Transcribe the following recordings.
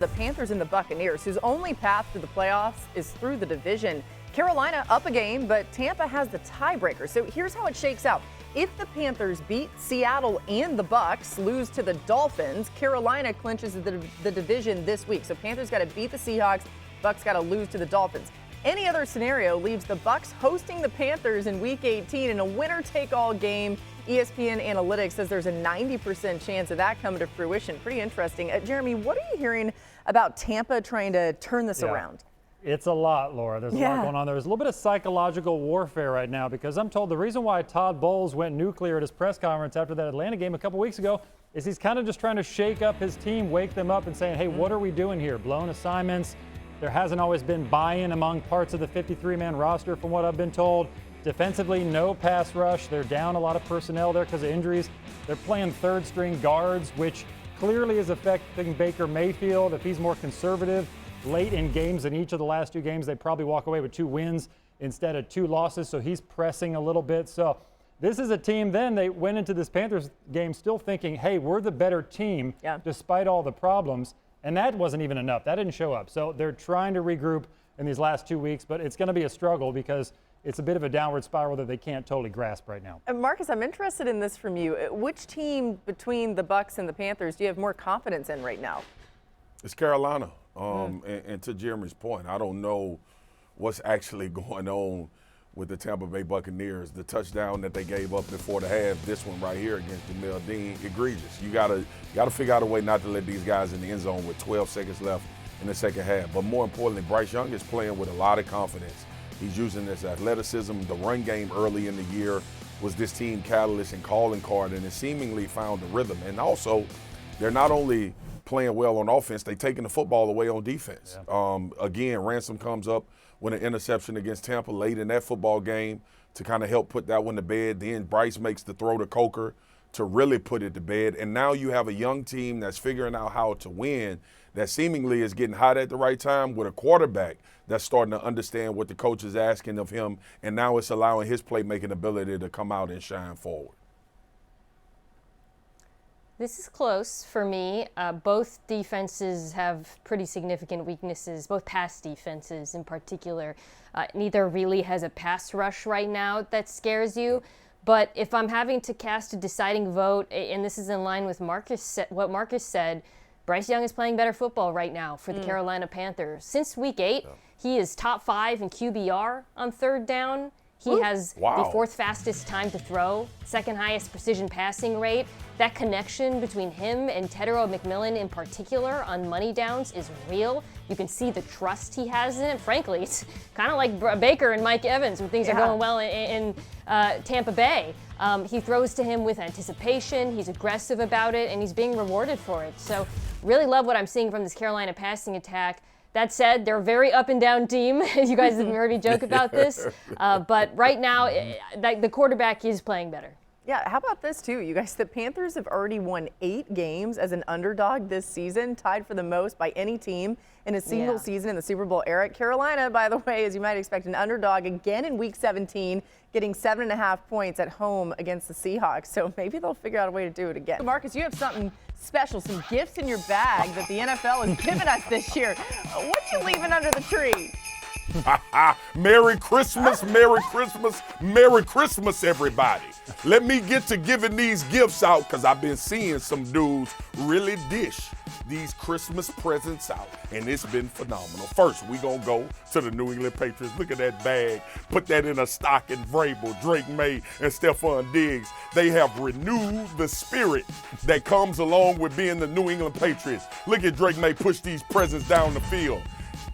The Panthers and the Buccaneers, whose only path to the playoffs is through the division. Carolina up a game, but Tampa has the tiebreaker. So here's how it shakes out. If the Panthers beat Seattle and the Bucs, lose to the Dolphins, Carolina clinches the division this week. So Panthers got to beat the Seahawks, Bucs got to lose to the Dolphins. Any other scenario leaves the Bucs hosting the Panthers in Week 18 in a winner-take-all game. ESPN Analytics says there's a 90% chance of that coming to fruition. Pretty interesting. Jeremy, what are you hearing about Tampa trying to turn this around? It's a lot, Laura. There's a lot going on. There's a little bit of psychological warfare right now because I'm told the reason why Todd Bowles went nuclear at his press conference after that Atlanta game a couple weeks ago is he's kind of just trying to shake up his team, wake them up and saying, hey, what are we doing here? Blown assignments. There hasn't always been buy-in among parts of the 53-man roster from what I've been told. Defensively, no pass rush. They're down a lot of personnel there because of injuries. They're playing third-string guards, which clearly is affecting Baker Mayfield. If he's more conservative late in games in each of the last two games, they probably walk away with 2 wins instead of 2 losses. So he's pressing a little bit. So this is a team then they went into this Panthers game still thinking, hey, we're the better team despite all the problems. And that wasn't even enough. That didn't show up. So they're trying to regroup in these last 2 weeks, but it's going to be a struggle because it's a bit of a downward spiral that they can't totally grasp right now. Marcus, I'm interested in this from you. Which team between the Bucs and the Panthers do you have more confidence in right now? It's Carolina. And to Jeremy's point, I don't know what's actually going on with the Tampa Bay Buccaneers. The touchdown that they gave up before the half, this one right here against Jamel Dean, egregious. You gotta figure out a way not to let these guys in the end zone with 12 seconds left in the second half. But more importantly, Bryce Young is playing with a lot of confidence. He's using his athleticism. The run game early in the year was this team catalyst and calling card, and it seemingly found the rhythm. And also, they're not only playing well on offense, they're taking the football away on defense. Again, Ransom comes up with an interception against Tampa late in that football game to kind of help put that one to bed. Then Bryce makes the throw to Coker to really put it to bed. And now you have a young team that's figuring out how to win that seemingly is getting hot at the right time with a quarterback that's starting to understand what the coach is asking of him, and now it's allowing his playmaking ability to come out and shine forward. This is close for me. Both defenses have pretty significant weaknesses, both pass defenses in particular. Neither really has a pass rush right now that scares you. But if I'm having to cast a deciding vote, and this is in line with what Marcus said, Bryce Young is playing better football right now for the Carolina Panthers. Since week 8, he is top 5 in QBR on third down. He has the 4th fastest time to throw, 2nd highest precision passing rate. That connection between him and Tedero McMillan in particular on money downs is real. You can see the trust he has in it. Frankly, it's kind of like Baker and Mike Evans when things are going well in Tampa Bay. He throws to him with anticipation. He's aggressive about it, and he's being rewarded for it. So really love what I'm seeing from this Carolina passing attack. That said, they're a very up-and-down team. You guys have heard me joke about this. But right now, the quarterback is playing better. Yeah, how about this, too? You guys, the Panthers have already won 8 games as an underdog this season, tied for the most by any team in a single season in the Super Bowl era. Carolina, by the way, as you might expect, an underdog again in Week 17, getting 7.5 points at home against the Seahawks. So maybe they'll figure out a way to do it again. So Marcus, you have something special, some gifts in your bag that the NFL has given us this year. What you leaving under the tree? Merry Christmas, Merry Christmas, Merry Christmas, everybody. Let me get to giving these gifts out because I've been seeing some dudes really dish these Christmas presents out, and it's been phenomenal. First, we gonna go to the New England Patriots. Look at that bag. Put that in a stocking. Vrabel, Drake May, and Stephon Diggs. They have renewed the spirit that comes along with being the New England Patriots. Look at Drake May push these presents down the field.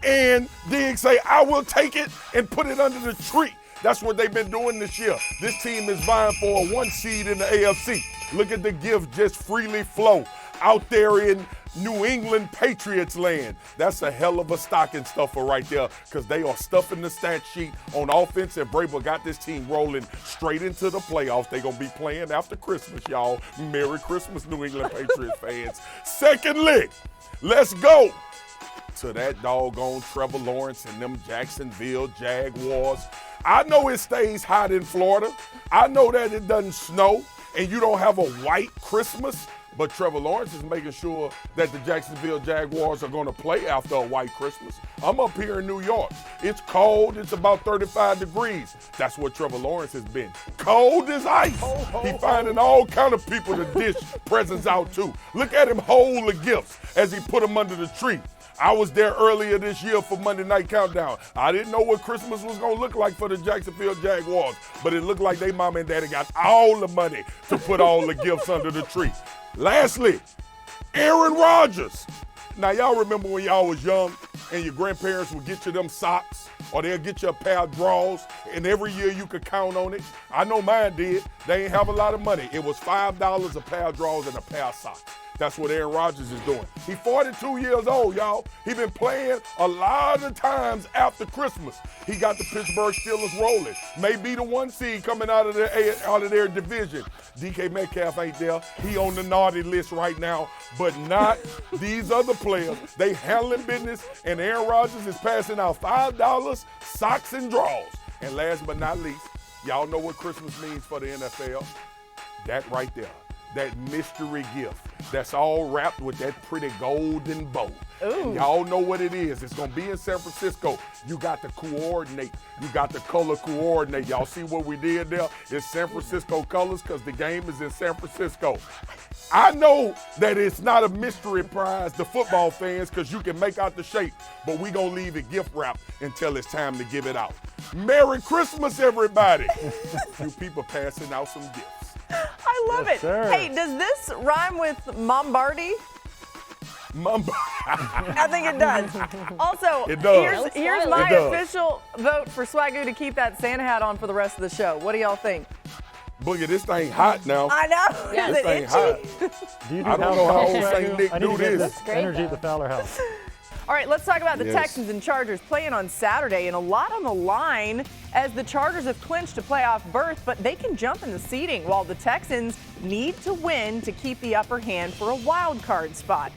And Diggs say, I will take it and put it under the tree. That's what they've been doing this year. This team is vying for a 1 seed in the AFC. Look at the gift just freely flow out there in New England Patriots land. That's a hell of a stocking stuffer right there because they are stuffing the stat sheet on offense, and Vrabel got this team rolling straight into the playoffs. They're going to be playing after Christmas, y'all. Merry Christmas, New England Patriots fans. Secondly, let's go to that doggone Trevor Lawrence and them Jacksonville Jaguars. I know it stays hot in Florida. I know that it doesn't snow and you don't have a white Christmas. But Trevor Lawrence is making sure that the Jacksonville Jaguars are going to play after a white Christmas. I'm up here in New York. It's cold. It's about 35 degrees. That's what Trevor Lawrence has been. Cold as ice. He's finding all kind of people to dish presents out to. Look at him hold the gifts as he put them under the tree. I was there earlier this year for Monday Night Countdown. I didn't know what Christmas was going to look like for the Jacksonville Jaguars, but it looked like they mom and daddy got all the money to put all the gifts under the tree. Lastly, Aaron Rodgers. Now, y'all remember when y'all was young and your grandparents would get you them socks or they'll get you a pair of drawers and every year you could count on it? I know mine did. They ain't have a lot of money. It was $5 a pair of drawers and a pair of socks. That's what Aaron Rodgers is doing. He's 42 years old, y'all. He's been playing a lot of times after Christmas. He got the Pittsburgh Steelers rolling. May be the 1 seed coming out of their division. DK Metcalf ain't there. He on the naughty list right now, but not these other players. They handling business, and Aaron Rodgers is passing out $5, socks, and drawers. And last but not least, y'all know what Christmas means for the NFL? That right there. That mystery gift that's all wrapped with that pretty golden bow. And y'all know what it is. It's going to be in San Francisco. You got to coordinate. You got to color coordinate. Y'all see what we did there? It's San Francisco colors because the game is in San Francisco. I know that it's not a mystery prize to football fans because you can make out the shape, but we going to leave it gift wrapped until it's time to give it out. Merry Christmas, everybody. You people passing out some gifts. I love it. Sir. Hey, does this rhyme with Mombardi? I think it does. Also, It does. here's my It does. official vote for Swagu to keep that Santa hat on for the rest of the show. What do y'all think? Boogie, this thing hot now. I know. Yeah. Is This it thing itchy? hot. Do you do I don't house know how calls, old Saint Swagu? Nick I need do to get this. this Great, energy at though. the Fowler house. All right, let's talk about the Yes. Texans and Chargers playing on Saturday, and a lot on the line as the Chargers have clinched a playoff berth, but they can jump in the seeding while the Texans need to win to keep the upper hand for a wild card spot.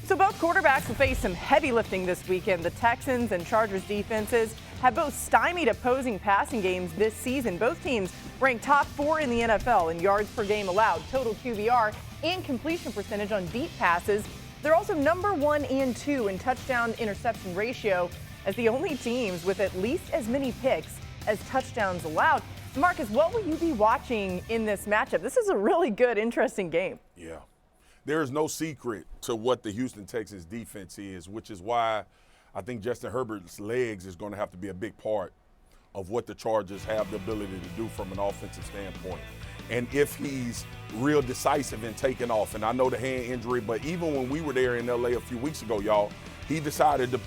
So both quarterbacks will face some heavy lifting this weekend. The Texans and Chargers defenses have both stymied opposing passing games this season. Both teams ranked top 4 in the NFL in yards per game allowed, total QBR, and completion percentage on deep passes. They're also number 1 and 2 in touchdown interception ratio as the only teams with at least as many picks as touchdowns allowed. Marcus, what will you be watching in this matchup? This is a really good, interesting game. Yeah. There is no secret to what the Houston Texans defense is, which is why I think Justin Herbert's legs is going to have to be a big part of what the Chargers have the ability to do from an offensive standpoint. And if he's real decisive in taking off, and I know the hand injury, but even when we were there in LA a few weeks ago, y'all, he decided to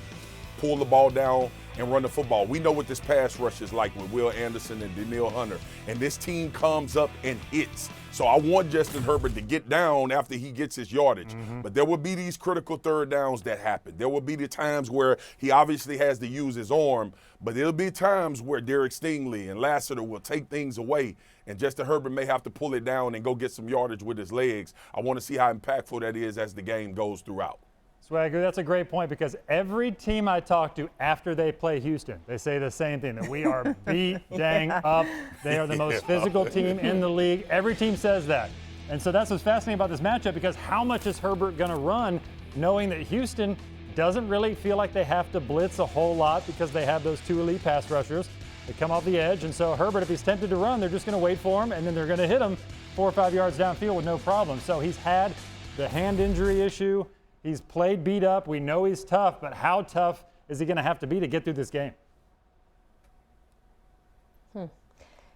pull the ball down and run the football. We know what this pass rush is like with Will Anderson and Danielle Hunter. And this team comes up and hits. So I want Justin Herbert to get down after he gets his yardage. But there will be these critical third downs that happen. There will be the times where he obviously has to use his arm, but there'll be times where Derek Stingley and Lassiter will take things away, and Justin Herbert may have to pull it down and go get some yardage with his legs. I want to see how impactful that is as the game goes throughout. Swagger, that's a great point because every team I talk to after they play Houston, they say the same thing, that we are beat dang up. They are the most physical team in the league. Every team says that. And so that's what's fascinating about this matchup because how much is Herbert going to run knowing that Houston doesn't really feel like they have to blitz a whole lot because they have those 2 elite pass rushers that come off the edge. And so Herbert, if he's tempted to run, they're just going to wait for him and then they're going to hit him 4 or 5 yards downfield with no problem. So he's had the hand injury issue. He's played beat up. We know he's tough, but how tough is he going to have to be to get through this game?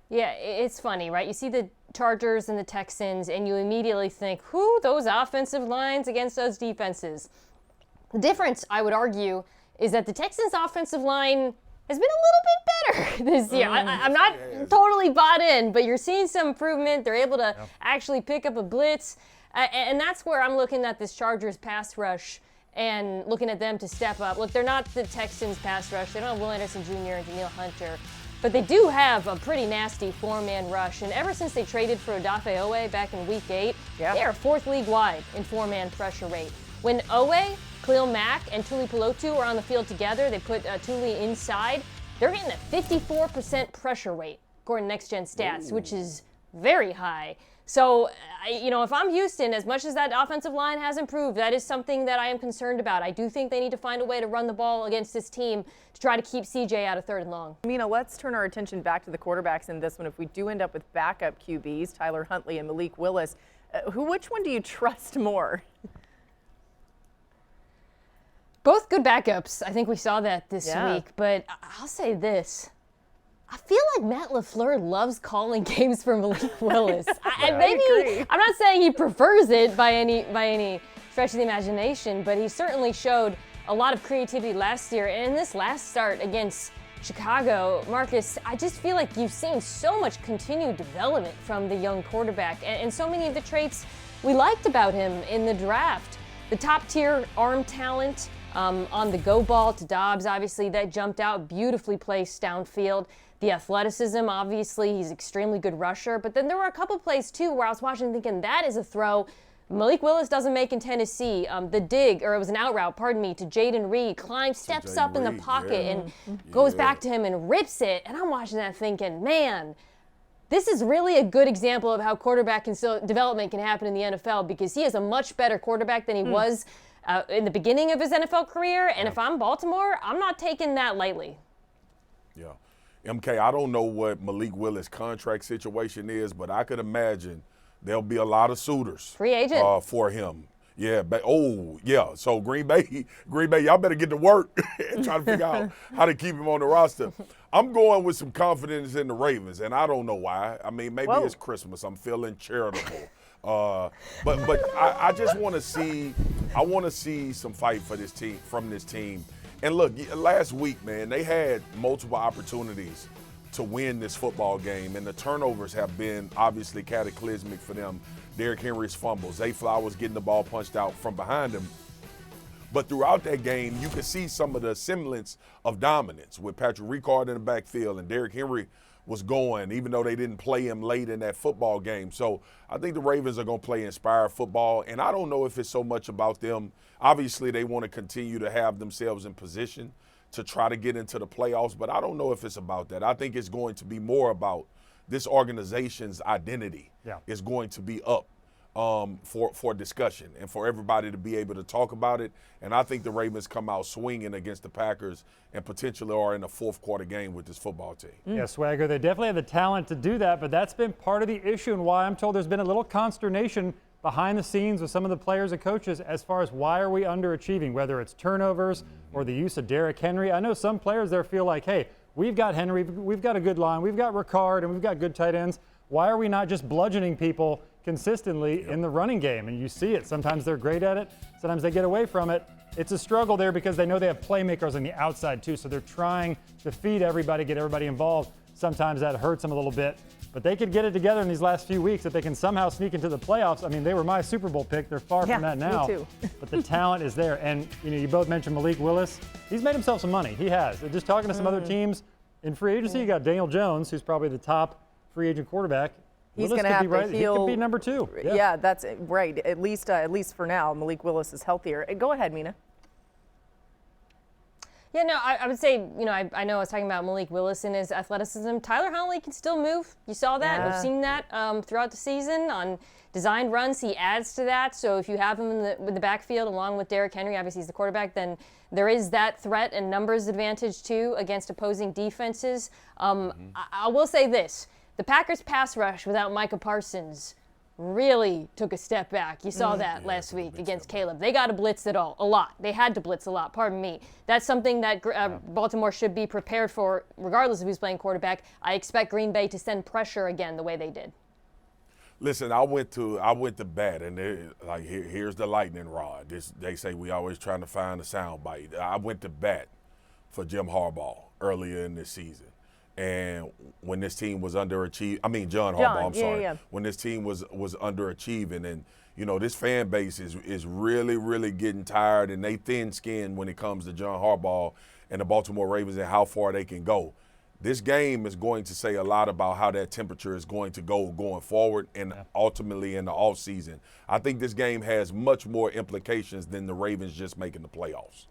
Yeah, it's funny, right? You see the Chargers and the Texans, and you immediately think, whoo, those offensive lines against those defenses. The difference, I would argue, is that the Texans' offensive line has been a little bit better this year. I'm not totally bought in, but you're seeing some improvement. They're able to actually pick up a blitz. And that's where I'm looking at this Chargers pass rush and looking at them to step up. Look, they're not the Texans pass rush. They don't have Will Anderson Jr. and Danielle Hunter. But they do have a pretty nasty 4-man rush. And ever since they traded for Odafe Owe back in Week 8, they are 4th league-wide in 4-man pressure rate. When Owe, Khalil Mack, and Tuli Pelotu are on the field together, they put Tuli inside, they're getting a 54% pressure rate, according to Next Gen Stats, which is very high. So, if I'm Houston, as much as that offensive line has improved, that is something that I am concerned about. I do think they need to find a way to run the ball against this team to try to keep CJ out of 3rd and long. Mina, let's turn our attention back to the quarterbacks in this one. If we do end up with backup QBs, Tyler Huntley and Malik Willis, which one do you trust more? Both good backups. I think we saw that this week. But I'll say this. I feel like Matt LaFleur loves calling games for Malik Willis. I'm not saying he prefers it by any stretch of the imagination, but he certainly showed a lot of creativity last year. And in this last start against Chicago, Marcus, I just feel like you've seen so much continued development from the young quarterback and so many of the traits we liked about him in the draft. The top-tier arm talent on the go ball to Dobbs, obviously, that jumped out, beautifully placed downfield. The athleticism, obviously, he's an extremely good rusher. But then there were a couple plays, too, where I was watching thinking, that is a throw Malik Willis doesn't make in Tennessee. The dig, or it was an out route, pardon me, to Jaden Reed, steps up in the pocket and goes back to him and rips it. And I'm watching that thinking, man, this is really a good example of how quarterback development can happen in the NFL, because he is a much better quarterback than he was in the beginning of his NFL career. And if I'm Baltimore, I'm not taking that lightly. Yeah. MK, I don't know what Malik Willis' contract situation is, but I could imagine there'll be a lot of suitors. Free agent. For him. Yeah. So Green Bay, y'all better get to work and try to figure out how to keep him on the roster. I'm going with some confidence in the Ravens, and I don't know why. I mean, maybe it's Christmas. I'm feeling charitable. But I just want to see some fight for this team, from this team. And look, last week, man, they had multiple opportunities to win this football game, and the turnovers have been obviously cataclysmic for them. Derrick Henry's fumbles, Zay Flowers getting the ball punched out from behind him. But throughout that game, you could see some of the semblance of dominance with Patrick Ricard in the backfield, and Derrick Henry was going, even though they didn't play him late in that football game. So I think the Ravens are going to play inspired football, and I don't know if it's so much about them. Obviously, they want to continue to have themselves in position to try to get into the playoffs, but I don't know if it's about that. I think it's going to be more about this organization's identity is going to be up for discussion and for everybody to be able to talk about it. And I think the Ravens come out swinging against the Packers and potentially are in a fourth quarter game with this football team. Yeah, Swagu, they definitely have the talent to do that, but that's been part of the issue and why I'm told there's been a little consternation behind the scenes with some of the players and coaches as far as why are we underachieving, whether it's turnovers or the use of Derrick Henry. I know some players there feel like, hey, we've got Henry, we've got a good line, we've got Ricard, and we've got good tight ends. Why are we not just bludgeoning people consistently in the running game? And you see it. Sometimes they're great at it. Sometimes they get away from it. It's a struggle there because they know they have playmakers on the outside too. So they're trying to feed everybody, get everybody involved. Sometimes that hurts them a little bit. But they could get it together in these last few weeks if they can somehow sneak into the playoffs. I mean, they were my Super Bowl pick. They're far from that now. Me too. But the talent is there. And, you both mentioned Malik Willis. He's made himself some money. He has. Just talking to some other teams in free agency, you got Daniel Jones, who's probably the top free agent quarterback. He's going to have to heal. He could be number 2. Yeah, that's right. At least for now, Malik Willis is healthier. Go ahead, Mina. Yeah, no, I would say, I know I was talking about Malik Willis and his athleticism. Tyler Huntley can still move. You saw that. Yeah. We've seen that throughout the season on designed runs. He adds to that. So if you have him in the backfield along with Derrick Henry, obviously he's the quarterback, then there is that threat and numbers advantage too against opposing defenses. I will say this. The Packers pass rush without Micah Parsons really took a step back. You saw that last week against Caleb. They got to blitz it a lot. They had to blitz a lot, pardon me. That's something that Baltimore should be prepared for regardless of who's playing quarterback. I expect Green Bay to send pressure again the way they did. Listen, I went to bat, and here's the lightning rod. They say we always trying to find a sound bite. I went to bat for Jim Harbaugh earlier in this season. And when this team was underachieving, John Harbaugh, I'm sorry. Yeah. When this team was underachieving, and this fan base is really, really getting tired, and they thin-skinned when it comes to John Harbaugh and the Baltimore Ravens and how far they can go. This game is going to say a lot about how that temperature is going to go going forward and ultimately in the offseason. I think this game has much more implications than the Ravens just making the playoffs.